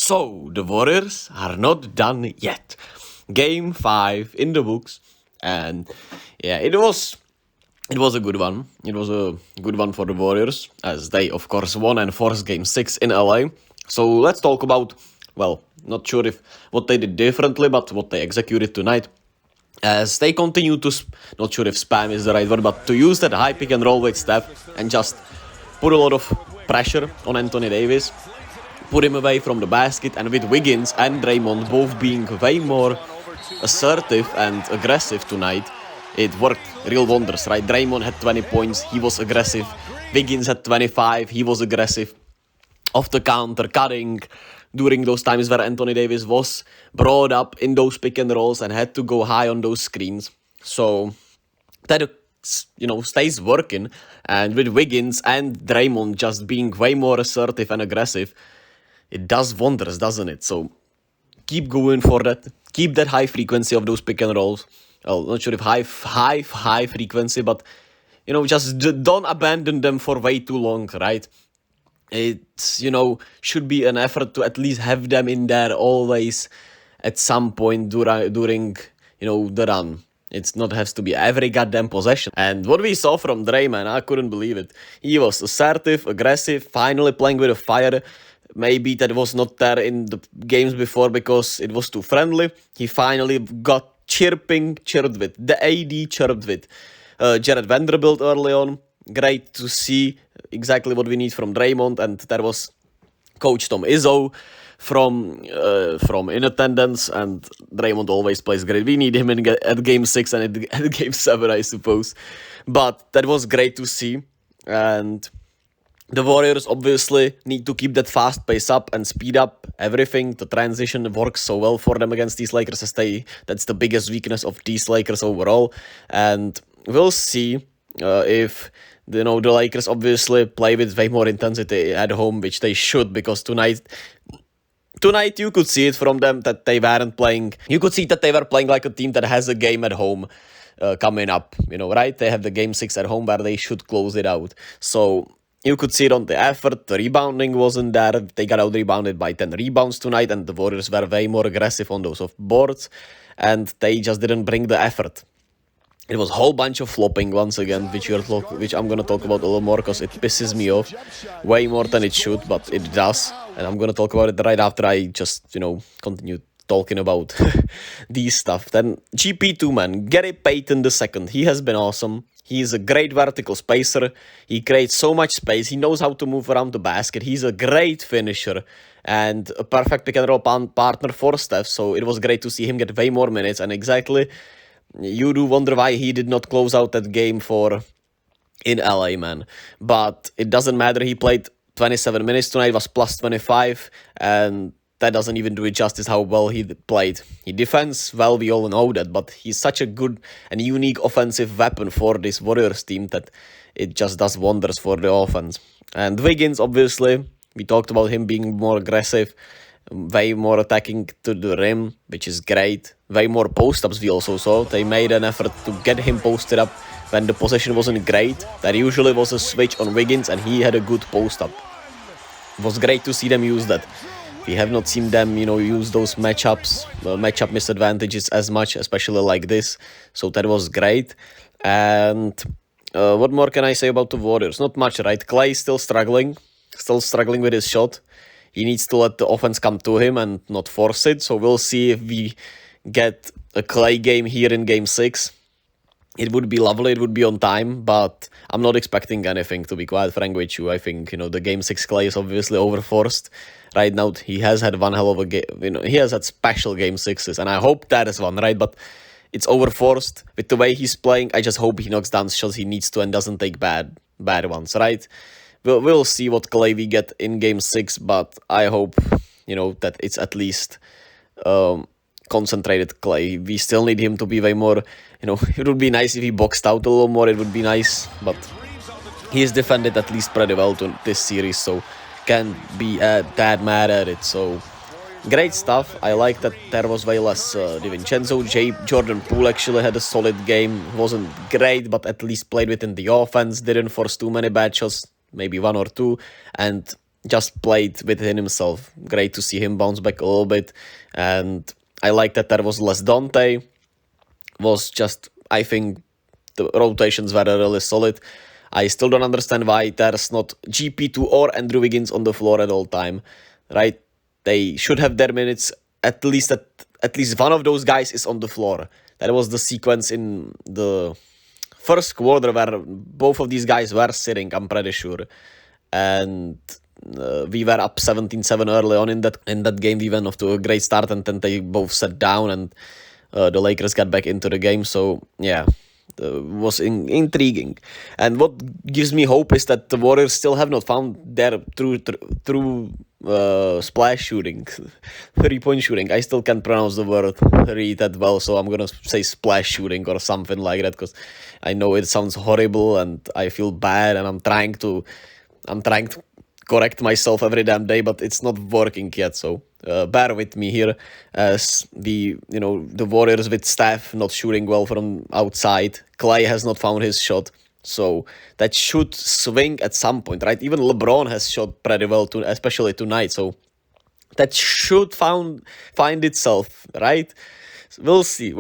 So, the Warriors are not done yet. Game 5 in the books, and yeah, it was a good one. It was a good one for the Warriors, as they, of course, won and forced Game 6 in LA. So let's talk about, well, not sure if what they did differently, but what they executed tonight. As they continue to, not sure if spam is the right word, but to use that high pick and roll with Steph and just put a lot of pressure on Anthony Davis, put him away from the basket, and with Wiggins and Draymond both being way more assertive and aggressive tonight, it worked real wonders, right? Draymond had 20 points, he was aggressive. Wiggins had 25, he was aggressive. Off the counter, cutting, during those times where Anthony Davis was brought up in those pick and rolls and had to go high on those screens. So that, stays working. And with Wiggins and Draymond just being way more assertive and aggressive, it does wonders, doesn't it? So keep going for that. Keep that high frequency of those pick and rolls. Well, not sure if high frequency, but, just don't abandon them for way too long, right? It's, should be an effort to at least have them in there always at some point during the run. It's not has to be every goddamn possession. And what we saw from Dray, man, I couldn't believe it. He was assertive, aggressive, finally playing with a fire. Maybe that was not there in the games before because it was too friendly. He finally got chirped with. The AD chirped with. Jared Vanderbilt early on. Great to see exactly what we need from Draymond. And there was Coach Tom Izzo from in attendance. And Draymond always plays great. We need him at Game 6 and at Game 7, I suppose. But that was great to see. And the Warriors obviously need to keep that fast pace up and speed up everything. The transition works so well for them against these Lakers. That's the biggest weakness of these Lakers overall. And we'll see if the Lakers obviously play with way more intensity at home, which they should, because tonight you could see it from them that they weren't playing. You could see that they were playing like a team that has a game at home coming up, right? They have the Game 6 at home where they should close it out. So you could see it on the effort. The rebounding wasn't there. They got out-rebounded by 10 rebounds tonight, and the Warriors were way more aggressive on those off boards, and they just didn't bring the effort. It was a whole bunch of flopping once again, which I'm going to talk about a little more because it pisses me off way more than it should, but it does. And I'm going to talk about it right after I just, continue talking about these stuff. Then GP2, man, Gary Payton II. He has been awesome. He is a great vertical spacer. He creates so much space. He knows how to move around the basket. He's a great finisher and a perfect pick and roll partner for Steph. So it was great to see him get way more minutes. And exactly, you do wonder why he did not close out that game in LA, man. But it doesn't matter. He played 27 minutes tonight, was plus 25, and that doesn't even do it justice how well he played. He defends well, we all know that, but he's such a good and unique offensive weapon for this Warriors team that it just does wonders for the offense. And Wiggins, obviously, we talked about him being more aggressive, way more attacking to the rim, which is great. Way more post-ups we also saw. They made an effort to get him posted up when the possession wasn't great. There usually was a switch on Wiggins and he had a good post-up. It was great to see them use that. We have not seen them, use those matchup misadvantages as much, especially like this. So that was great. And what more can I say about the Warriors? Not much, right? Clay is still struggling with his shot. He needs to let the offense come to him and not force it. So we'll see if we get a Clay game here in Game 6. It would be lovely, it would be on time, but I'm not expecting anything, to be quite frank with you. I think, the Game 6 Clay is obviously overforced. Right now, he has had one hell of a game. He has had special Game 6s, and I hope that is one, right? But it's overforced. With the way he's playing, I just hope he knocks down shots he needs to and doesn't take bad ones, right? We'll see what Clay we get in Game 6, but I hope, that it's at least concentrated Clay. We still need him to be way more, it would be nice if he boxed out a little more, it would be nice, but he's defended at least pretty well to this series, so can't be that mad at it. So great stuff. I like that there was way less DiVincenzo. Jordan Poole actually had a solid game. Wasn't great, but at least played within the offense. Didn't force too many bad shots, maybe one or two. And just played within himself. Great to see him bounce back a little bit. And I like that there was less Dante. Was just, I think, the rotations were really solid. I still don't understand why there's not GP2 or Andrew Wiggins on the floor at all time, right? They should have their minutes. At least one of those guys is on the floor. That was the sequence in the first quarter where both of these guys were sitting, I'm pretty sure. And we were up 17-7 early on in that game. We went off to a great start, and then they both sat down, and the Lakers got back into the game. So yeah, was intriguing. And what gives me hope is that the Warriors still have not found their true splash shooting, 3-point shooting. I still can't pronounce the word read that well, so I'm gonna say splash shooting or something like that, because I know it sounds horrible and I feel bad, and I'm trying to correct myself every damn day, but it's not working yet. So bear with me here, as the Warriors with Steph not shooting well from outside. Clay has not found his shot. So that should swing at some point, right? Even LeBron has shot pretty well, especially tonight. So that should find itself, right? We'll see.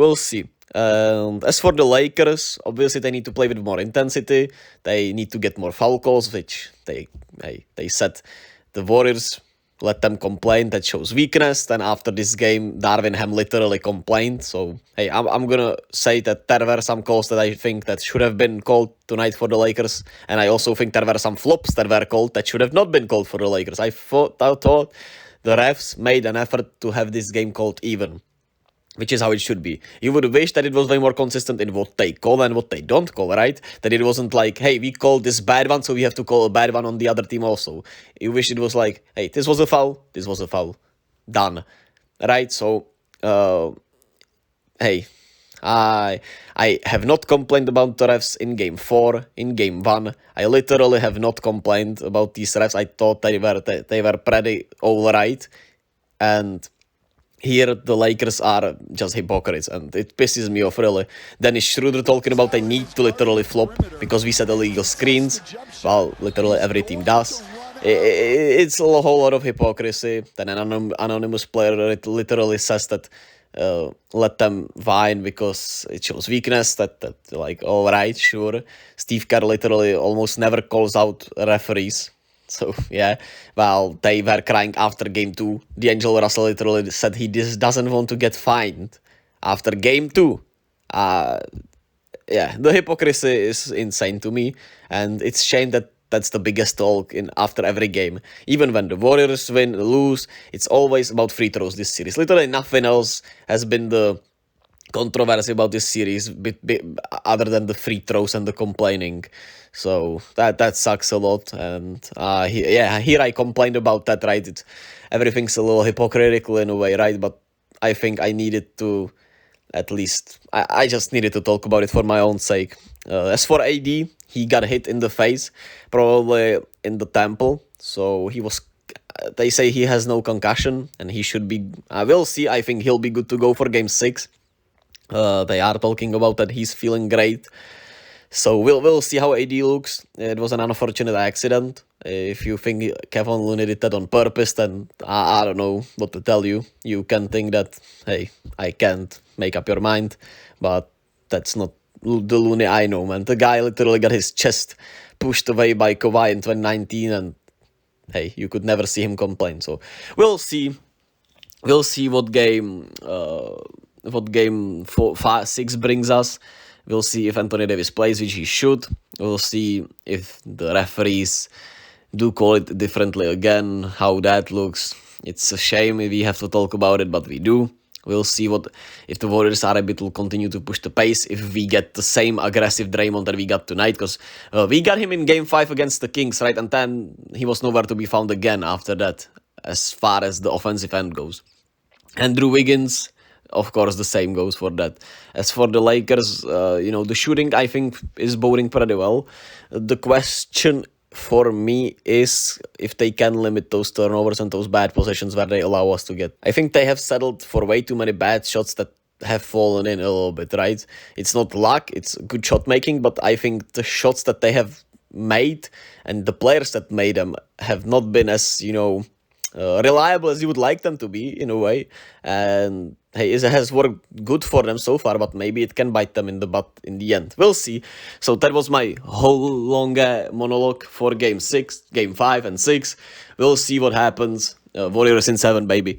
As for the Lakers, obviously they need to play with more intensity. They need to get more foul calls, which they said the Warriors let them complain. That shows weakness. Then after this game, Darvin Ham literally complained. So hey, I'm gonna say that there were some calls that I think that should have been called tonight for the Lakers, and I also think there were some flops that were called that should have not been called for the Lakers. I thought the refs made an effort to have this game called even, which is how it should be. You would wish that it was way more consistent in what they call and what they don't call, right? That it wasn't like, hey, we called this bad one, so we have to call a bad one on the other team also. You wish it was like, hey, this was a foul, done, right? So, hey, I have not complained about the refs in Game 4, in Game 1. I literally have not complained about these refs. I thought they were pretty alright, and here, the Lakers are just hypocrites, and it pisses me off, really. Dennis Schroeder talking about they need to literally flop because we set illegal screens. Well, literally every team does. It's a whole lot of hypocrisy. Then an anonymous player literally says that let them whine because it shows weakness. That like, all right, sure. Steve Kerr literally almost never calls out referees. So, yeah, well, they were crying after Game 2. D'Angelo Russell literally said he just doesn't want to get fined after Game 2. Yeah, the hypocrisy is insane to me, and it's a shame that that's the biggest talk after every game. Even when the Warriors win, lose, it's always about free throws this series. Literally nothing else has been the controversy about this series other than the free throws and the complaining. So that sucks a lot. And here I complained about that, right? Everything's a little hypocritical in a way, right? But I think I needed to, at least I just needed to talk about it for my own sake. As for AD, he got hit in the face, probably in the temple. So they say he has no concussion, and he should be. We'll see. I think he'll be good to go for Game 6. They are talking about that he's feeling great. So we'll see how AD looks. It was an unfortunate accident. If you think Kevin Looney did that on purpose, then I don't know what to tell you. You can think that, hey, I can't make up your mind, but that's not the Looney I know, man. The guy literally got his chest pushed away by Kawhi in 2019, and hey, you could never see him complain. So we'll see. We'll see what game 6 brings us. We'll see if Anthony Davis plays, which he should. We'll see if the referees do call it differently again, how that looks. It's a shame if we have to talk about it, but we do. We'll see if the Warriors are able to continue to push the pace, if we get the same aggressive Draymond that we got tonight, because we got him in Game 5 against the Kings, right? And then he was nowhere to be found again after that, as far as the offensive end goes. Andrew Wiggins, of course, the same goes for that. As for the Lakers, the shooting, I think, is boding pretty well. The question for me is if they can limit those turnovers and those bad positions where they allow us to get. I think they have settled for way too many bad shots that have fallen in a little bit, right? It's not luck, it's good shot making, but I think the shots that they have made, and the players that made them have not been as, reliable as you would like them to be in a way. And hey, it has worked good for them so far, but maybe it can bite them in the butt in the end. We'll see. So that was my whole long monologue for game 5 and 6. We'll see what happens. Warriors in 7, baby.